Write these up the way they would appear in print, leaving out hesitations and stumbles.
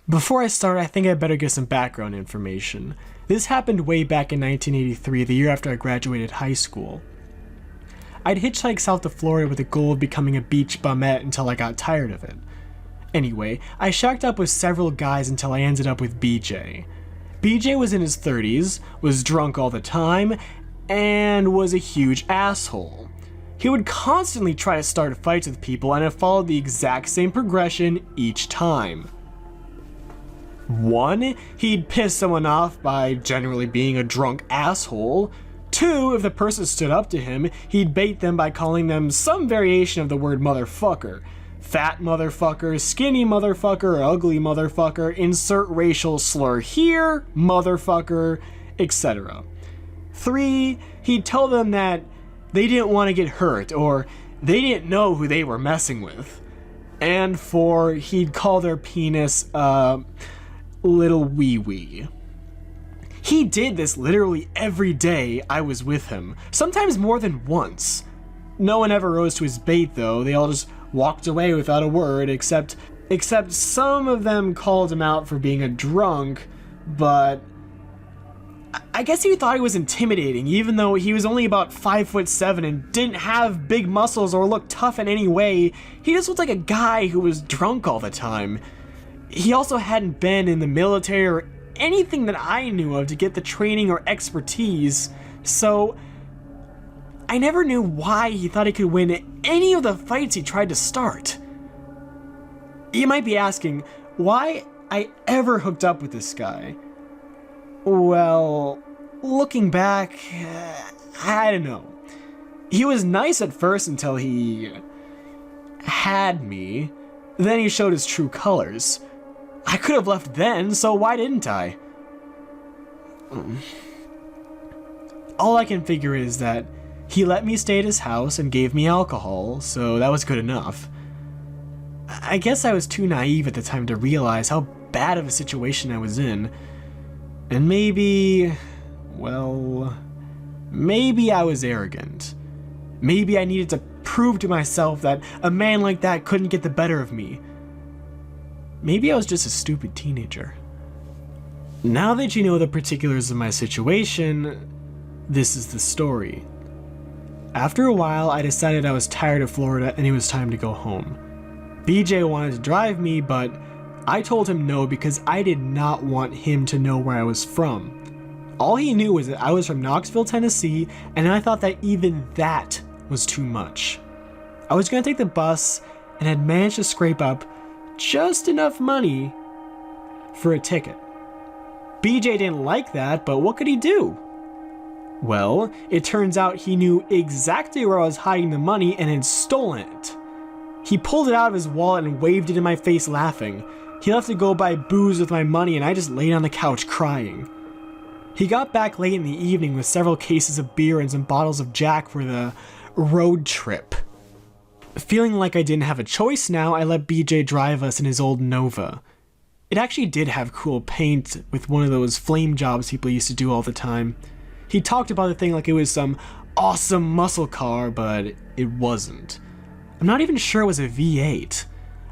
Before I start, I think I better give some background information. This happened way back in 1983, the year after I graduated high school. I'd hitchhiked south to Florida with the goal of becoming a beach bumette until I got tired of it. Anyway, I shacked up with several guys until I ended up with BJ. BJ was in his 30s, was drunk all the time, and was a huge asshole. He would constantly try to start fights with people, and it followed the exact same progression each time. 1. He'd piss someone off by generally being a drunk asshole. 2. If the person stood up to him, he'd bait them by calling them some variation of the word motherfucker. Fat motherfucker, skinny motherfucker, ugly motherfucker, insert racial slur here, motherfucker, etc. 3. He'd tell them that they didn't want to get hurt, or they didn't know who they were messing with. And 4. He'd call their penis, little wee-wee. He did this literally every day I was with him, sometimes more than once. No one ever rose to his bait though, they all just walked away without a word, except some of them called him out for being a drunk, but I guess he thought he was intimidating, even though he was only about 5'7" and didn't have big muscles or look tough in any way. He just looked like a guy who was drunk all the time. He also hadn't been in the military or anything that I knew of to get the training or expertise, so I never knew why he thought he could win any of the fights he tried to start. You might be asking why I ever hooked up with this guy. Well, looking back, I don't know. He was nice at first until he had me. Then he showed his true colors. I could have left then, so why didn't I? All I can figure is that he let me stay at his house and gave me alcohol, so that was good enough. I guess I was too naive at the time to realize how bad of a situation I was in. And maybe I was arrogant. Maybe I needed to prove to myself that a man like that couldn't get the better of me. Maybe I was just a stupid teenager. Now that you know the particulars of my situation, this is the story. After a while, I decided I was tired of Florida and it was time to go home. BJ wanted to drive me, but I told him no because I did not want him to know where I was from. All he knew was that I was from Knoxville, Tennessee, and I thought that even that was too much. I was going to take the bus and had managed to scrape up just enough money for a ticket. BJ didn't like that, but what could he do? Well, it turns out he knew exactly where I was hiding the money and had stolen it. He pulled it out of his wallet and waved it in my face laughing. He left to go buy booze with my money and I just laid on the couch crying. He got back late in the evening with several cases of beer and some bottles of Jack for the road trip. Feeling like I didn't have a choice now, I let BJ drive us in his old Nova. It actually did have cool paint with one of those flame jobs people used to do all the time. He talked about the thing like it was some awesome muscle car, but it wasn't. I'm not even sure it was a V8.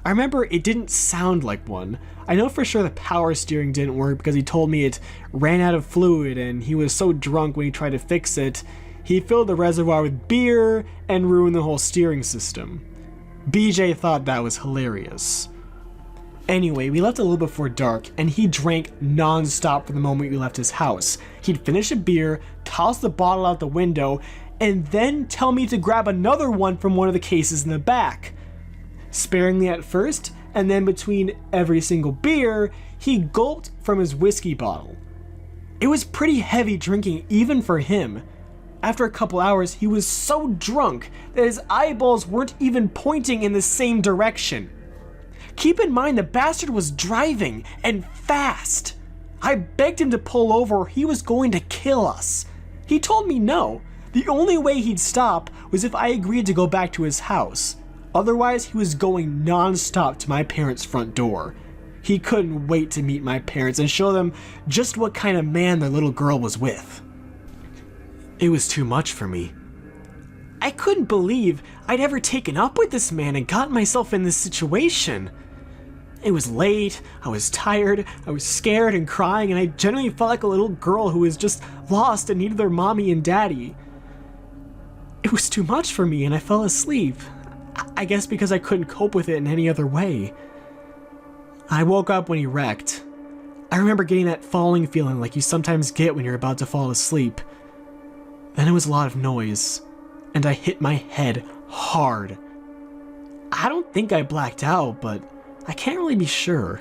I remember it didn't sound like one. I know for sure the power steering didn't work because he told me it ran out of fluid and he was so drunk when he tried to fix it, he filled the reservoir with beer and ruined the whole steering system. BJ thought that was hilarious. Anyway, we left a little before dark and he drank non-stop from the moment we left his house. He'd finish a beer, toss the bottle out the window, and then tell me to grab another one from one of the cases in the back. Sparingly at first, and then between every single beer, he gulped from his whiskey bottle. It was pretty heavy drinking even for him. After a couple hours, he was so drunk that his eyeballs weren't even pointing in the same direction. Keep in mind the bastard was driving, and fast. I begged him to pull over or he was going to kill us. He told me no. The only way he'd stop was if I agreed to go back to his house. Otherwise, he was going non-stop to my parents' front door. He couldn't wait to meet my parents and show them just what kind of man their little girl was with. It was too much for me. I couldn't believe I'd ever taken up with this man and gotten myself in this situation. It was late, I was tired, I was scared and crying, and I genuinely felt like a little girl who was just lost and needed their mommy and daddy. It was too much for me and I fell asleep. I guess because I couldn't cope with it in any other way. I woke up when he wrecked. I remember getting that falling feeling like you sometimes get when you're about to fall asleep. Then it was a lot of noise, and I hit my head hard. I don't think I blacked out, but I can't really be sure.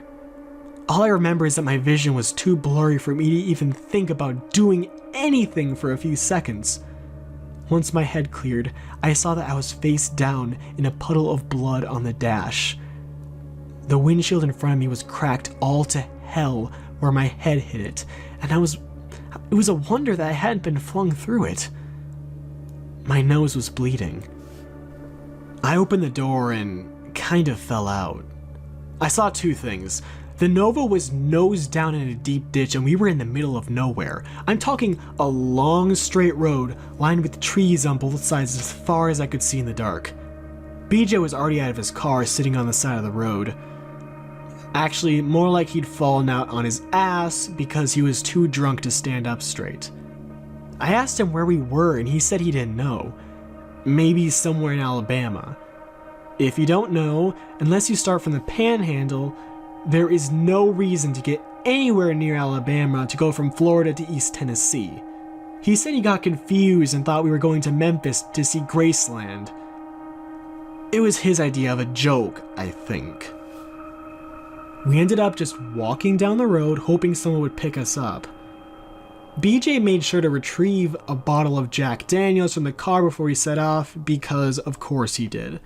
All I remember is that my vision was too blurry for me to even think about doing anything for a few seconds. Once my head cleared, I saw that I was face down in a puddle of blood on the dash. The windshield in front of me was cracked all to hell where my head hit it, and it was a wonder that I hadn't been flung through it. My nose was bleeding. I opened the door and kind of fell out. I saw two things. The Nova was nose down in a deep ditch and we were in the middle of nowhere. I'm talking a long straight road lined with trees on both sides as far as I could see in the dark. BJ was already out of his car sitting on the side of the road. Actually, more like he'd fallen out on his ass because he was too drunk to stand up straight. I asked him where we were and he said he didn't know. Maybe somewhere in Alabama. If you don't know, unless you start from the Panhandle, there is no reason to get anywhere near Alabama to go from Florida to East Tennessee. He said he got confused and thought we were going to Memphis to see Graceland. It was his idea of a joke, I think. We ended up just walking down the road hoping someone would pick us up. BJ made sure to retrieve a bottle of Jack Daniels from the car before he set off because of course he did.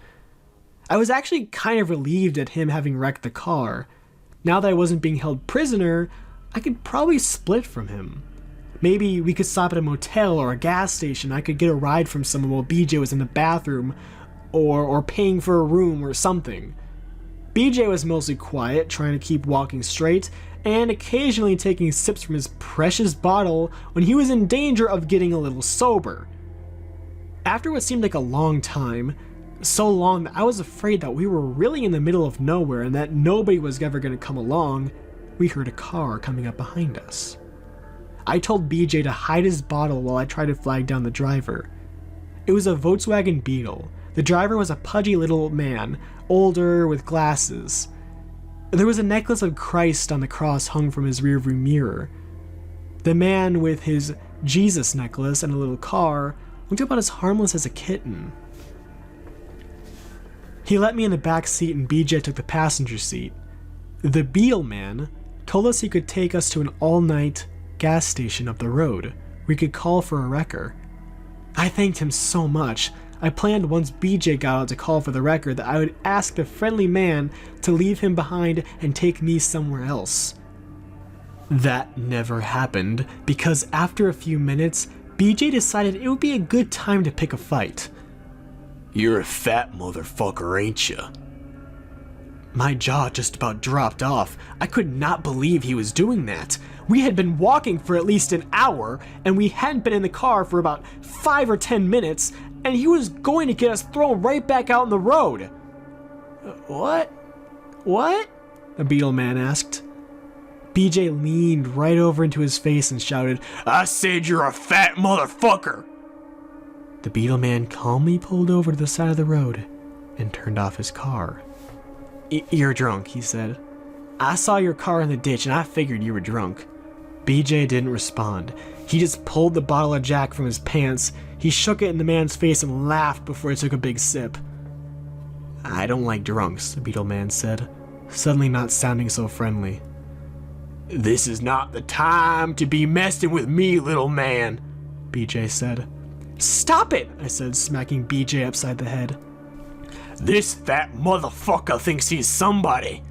I was actually kind of relieved at him having wrecked the car. Now that I wasn't being held prisoner, I could probably split from him. Maybe we could stop at a motel or a gas station. I could get a ride from someone while BJ was in the bathroom or paying for a room or something. BJ was mostly quiet, trying to keep walking straight, and occasionally taking sips from his precious bottle when he was in danger of getting a little sober. After what seemed like a long time, so long that I was afraid that we were really in the middle of nowhere and that nobody was ever going to come along, we heard a car coming up behind us. I told BJ to hide his bottle while I tried to flag down the driver. It was a Volkswagen Beetle. The driver was a pudgy little man, older, with glasses. There was a necklace of Christ on the cross hung from his rearview mirror. The man with his Jesus necklace and a little car looked about as harmless as a kitten. He let me in the back seat and BJ took the passenger seat. The Beetle man told us he could take us to an all-night gas station up the road. We could call for a wrecker. I thanked him so much. I planned once BJ got out to call for the wrecker that I would ask the friendly man to leave him behind and take me somewhere else. That never happened because after a few minutes, BJ decided it would be a good time to pick a fight. You're a fat motherfucker, ain't ya? My jaw just about dropped off. I could not believe he was doing that. We had been walking for at least an hour, and we hadn't been in the car for about 5 or 10 minutes, and he was going to get us thrown right back out on the road. What? What? The Beetle man asked. BJ leaned right over into his face and shouted, I said you're a fat motherfucker! The Beetle man calmly pulled over to the side of the road and turned off his car. You're drunk, he said. I saw your car in the ditch and I figured you were drunk. BJ didn't respond. He just pulled the bottle of Jack from his pants. He shook it in the man's face and laughed before he took a big sip. I don't like drunks, the Beetle man said, suddenly not sounding so friendly. This is not the time to be messing with me, little man, BJ said. Stop it, I said, smacking BJ upside the head. This fat motherfucker thinks he's somebody,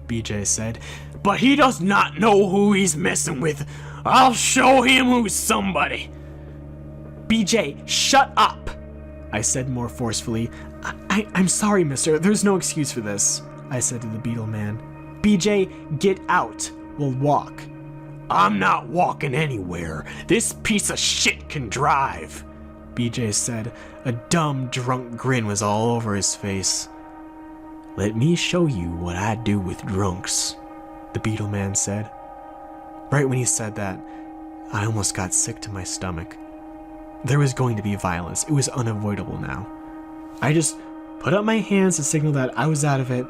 BJ said, but he does not know who he's messing with. I'll show him who's somebody. BJ, shut up, I said more forcefully. I'm sorry, mister, there's no excuse for this, I said to the Beetle man. BJ, get out, we'll walk. I'm not walking anywhere. This piece of shit can drive, BJ said. A dumb, drunk grin was all over his face. "Let me show you what I do with drunks," the Beetle Man said. Right when he said that, I almost got sick to my stomach. There was going to be violence. It was unavoidable now. I just put up my hands to signal that I was out of it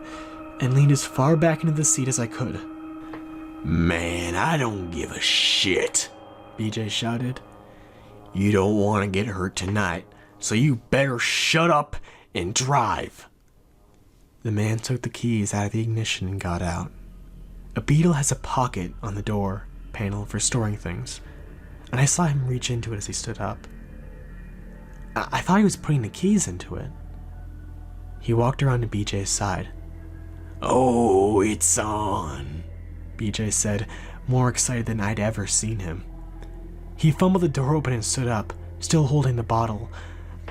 and leaned as far back into the seat as I could. "Man, I don't give a shit," BJ shouted. "You don't want to get hurt tonight, so you better shut up and drive." The man took the keys out of the ignition and got out. A Beetle has a pocket on the door panel for storing things, and I saw him reach into it as he stood up. I thought he was putting the keys into it. He walked around to BJ's side. "Oh, it's on," BJ said, more excited than I'd ever seen him. He fumbled the door open and stood up, still holding the bottle.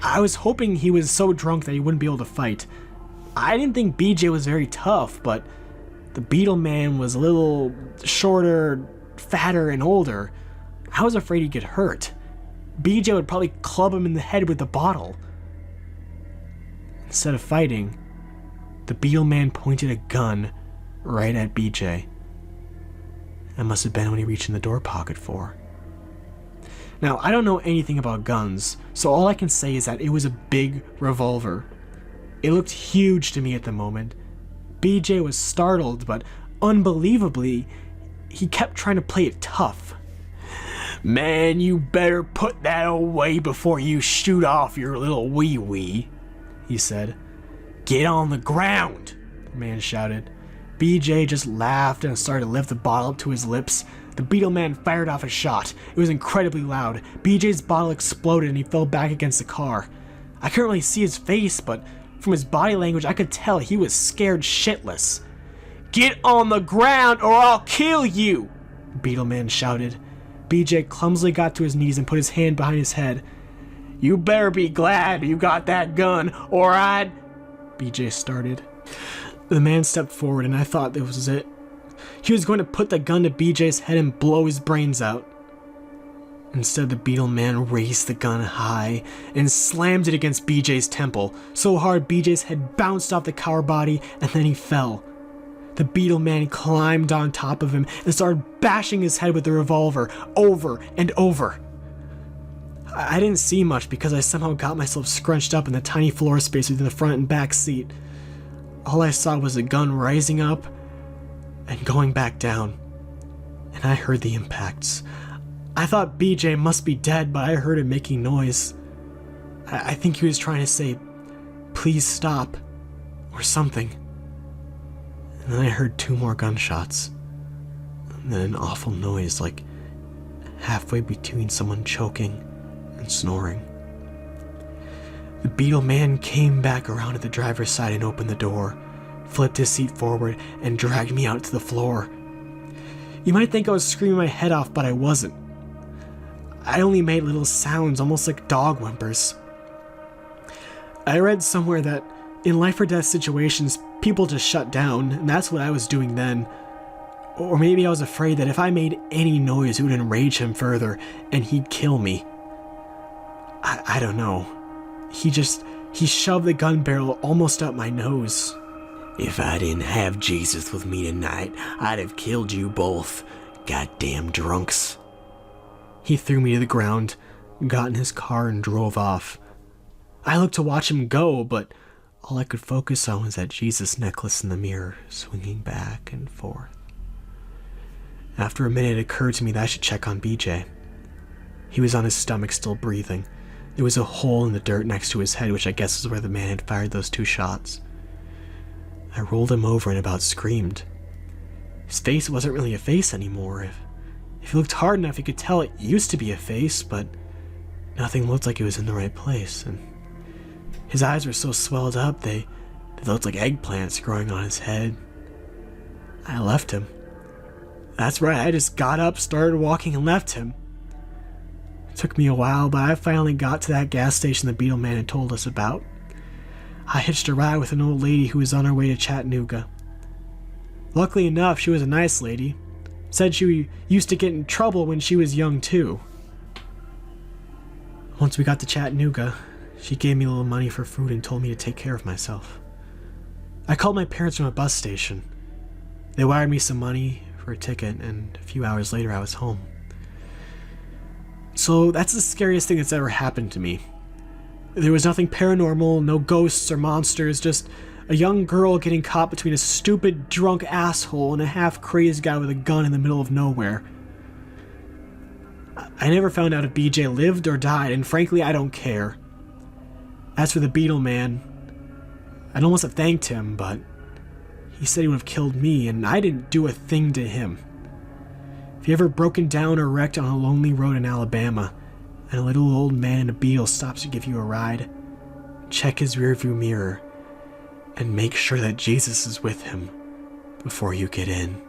I was hoping he was so drunk that he wouldn't be able to fight. I didn't think BJ was very tough, but the Beetle Man was a little shorter, fatter, and older. I was afraid he'd get hurt. BJ would probably club him in the head with the bottle. Instead of fighting, the Beetle Man pointed a gun right at BJ. That must have been when he reached in the door pocket for. Now, I don't know anything about guns, so all I can say is that it was a big revolver. It looked huge to me at the moment. BJ was startled, but unbelievably, he kept trying to play it tough. "Man, you better put that away before you shoot off your little wee-wee," he said. "Get on the ground," the man shouted. BJ just laughed and started to lift the bottle up to his lips. The Beetle Man fired off a shot. It was incredibly loud. BJ's bottle exploded and he fell back against the car. I couldn't really see his face, but from his body language I could tell he was scared shitless. "Get on the ground or I'll kill you," the Beetle Man shouted. BJ clumsily got to his knees and put his hand behind his head. "You better be glad you got that gun or I'd..." BJ started. The man stepped forward and I thought that was it. He was going to put the gun to BJ's head and blow his brains out. Instead, the Beetle Man raised the gun high and slammed it against BJ's temple, so hard BJ's head bounced off the car body and then he fell. The Beetle Man climbed on top of him and started bashing his head with the revolver over and over. I didn't see much because I somehow got myself scrunched up in the tiny floor space between the front and back seat. All I saw was the gun rising up and going back down, and I heard the impacts. I thought BJ must be dead, but I heard him making noise. I think he was trying to say, "Please stop," or something. And then I heard 2 more gunshots, and then an awful noise like halfway between someone choking and snoring. The Beetle Man came back around to the driver's side and opened the door, flipped his seat forward, and dragged me out to the floor. You might think I was screaming my head off, but I wasn't. I only made little sounds, almost like dog whimpers. I read somewhere that in life or death situations, people just shut down, and that's what I was doing then. Or maybe I was afraid that if I made any noise, it would enrage him further, and he'd kill me. I don't know. He shoved the gun barrel almost up my nose. "If I didn't have Jesus with me tonight, I'd have killed you both, goddamn drunks." He threw me to the ground, got in his car, and drove off. I looked to watch him go, but all I could focus on was that Jesus necklace in the mirror, swinging back and forth. After a minute, it occurred to me that I should check on BJ. He was on his stomach, still breathing. There was a hole in the dirt next to his head, which I guess is where the man had fired those 2 shots. I rolled him over and about screamed. His face wasn't really a face anymore. If you looked hard enough, you could tell it used to be a face, but nothing looked like it was in the right place. And his eyes were so swelled up, they looked like eggplants growing on his head. I left him. That's right, I just got up, started walking, and left him. It took me a while, but I finally got to that gas station the Beetle Man had told us about. I hitched a ride with an old lady who was on her way to Chattanooga. Luckily enough, she was a nice lady. Said she used to get in trouble when she was young too. Once we got to Chattanooga, she gave me a little money for food and told me to take care of myself. I called my parents from a bus station. They wired me some money for a ticket, and a few hours later I was home. So that's the scariest thing that's ever happened to me. There was nothing paranormal, no ghosts or monsters, just a young girl getting caught between a stupid, drunk asshole and a half-crazed guy with a gun in the middle of nowhere. I never found out if BJ lived or died, and frankly, I don't care. As for the Beetle man, I'd almost have thanked him, but he said he would have killed me, and I didn't do a thing to him. If you ever broken down or wrecked on a lonely road in Alabama, and a little old man in a Beetle stops to give you a ride, check his rearview mirror, and make sure that Jesus is with him before you get in.